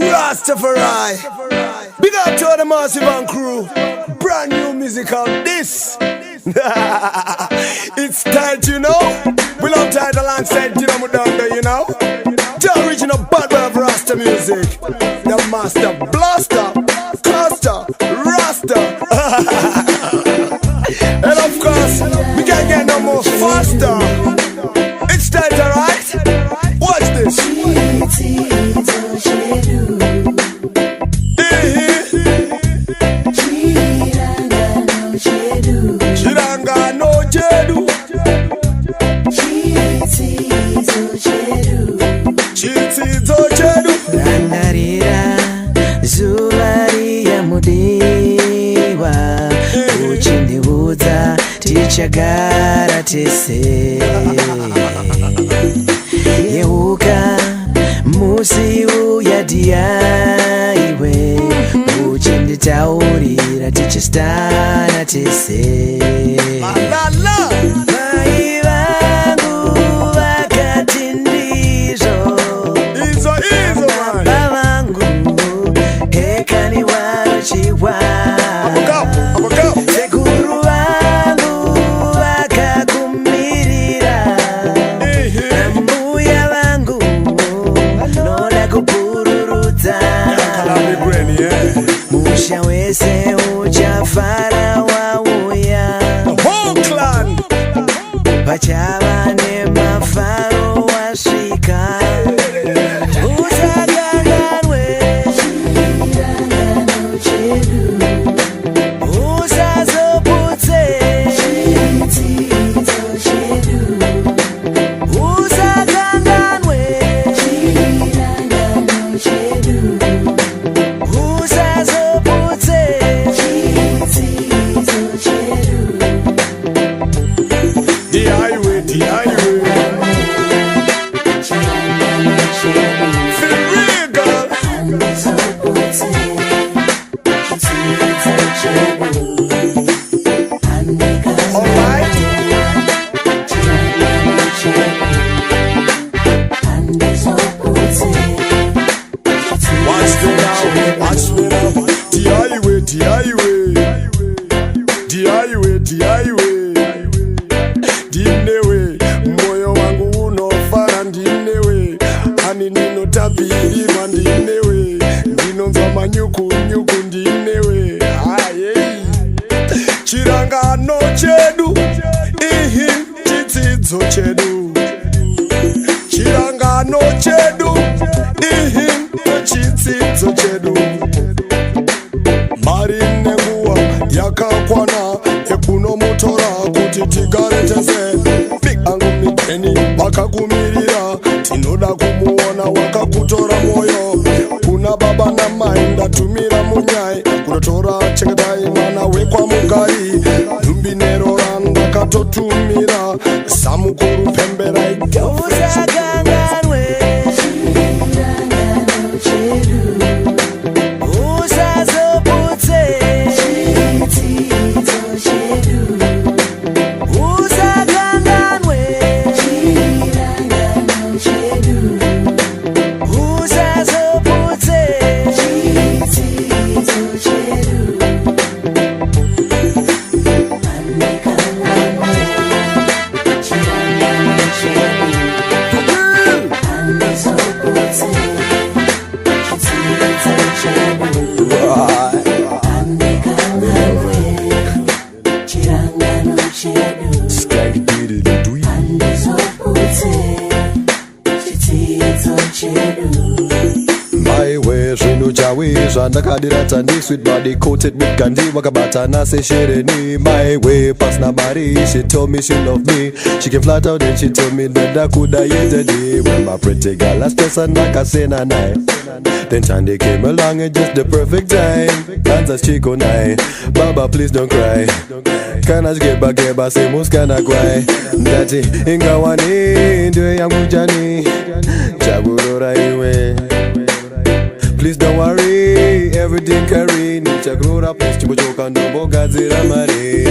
Rastafari. Big up to the Massive and crew. Brand new music out this. It's tight, you know. We love tight alongside Dino Mudondo, you know. The original bad boy of Rasta music. The master blaster, cluster, Rasta. And of course, we can't get no more faster. It's tight, alright? Watch this. Chirangano, Chedu. Chitizo, Chedu. Rangarira, zuvari ya mudiwa. Uchindiudza, tichagara tese. Yeuka, musi uyadiaiwe. Uchinditaurira, tichistana tese. Mai vangu vakati ndizvo. Baba vangu hekani wachiwa. Sekuru vangu vakakumirira. Mbuya vangu vanoda kupururudza. Musha wese uchafara wauya. Pachava nemafaro wasvika. Usakanganwe, usazoputse, usakanganwe, usazoputse. The highway, the highway. Feel real, girl. Alright. Watch me now, watch me now. The highway, the highway. The highway, the highway. Ndinewe, moyo wangu unofara ndinewe. Ani ninotapirirwa ndinewe. Ndinonzwa manyuku nyuku ndinewe. Aye. Chirangano chedu. Ihi chitidzo chedu. Chirangano chedu. Ihi chitidzo chedu. Mari nenguwa yakakwana ekunomutora kuti tigare tese. Big angu miteni wakakumirira, tinoda kumuona wakakutora moyo. Kuna baba na mai ndatumira munyai, kunotora chengetai mwana wekwa mugari. Dumbi nerora ndakatotumira, samukuru pembera Usakanganwe, usazoputse, usakanganwe, usazoputse. My way, Shinu Jawi, Jandakadira Tandi, sweet body coated with candy, Wakabatana, say Shireni. My way, Pasna Mari, she told me she loved me. She came flat out and she told me that I could die yesterday. When my pretty girl last person, Nakasena night. Then Chandi came along at just the perfect time. Kansas Chico night. Baba, please don't cry. Kana geba, say Muskana cry. Daddy, Ingawani, do Yamujani. Jabura iwe. Please don't worry, everything carry. Nicha grow up, please chibochoka ndombo gazira mari.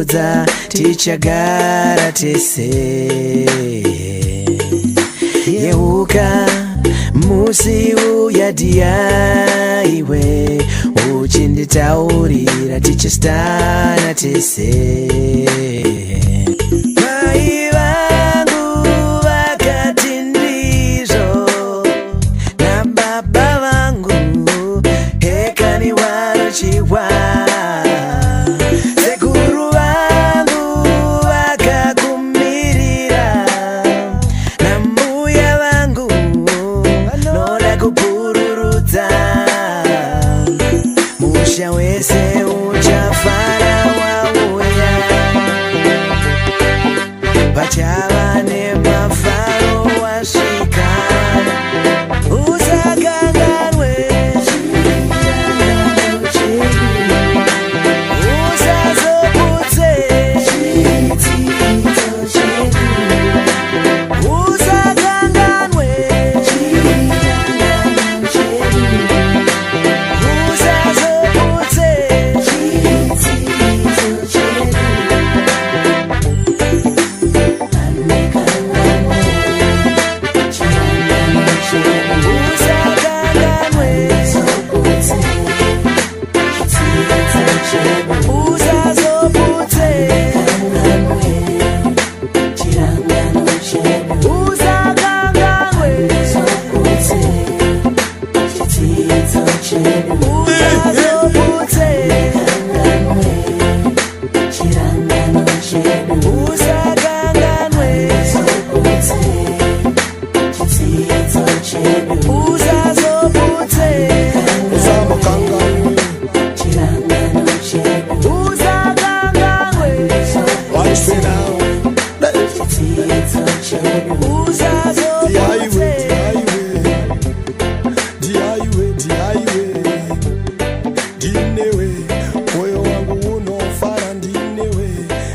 uzaputsa tichagara tese. Yeuka musi uyadiya iwe uchinditaurira tichistana tese. Mai vangu vakati ndizvo nababa vangu hekani wanochiwa. Sekuru vangu vakakumirira nambuya vangu vanoda kupururudza. Musha wese uchafara wauya pachava nemafaro wasvika. Usakanganwe usazoputse usakanganwe usazoputse Moyo wangu unofara ndinewe,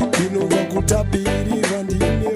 ndinogwa kutapirira ndinewe.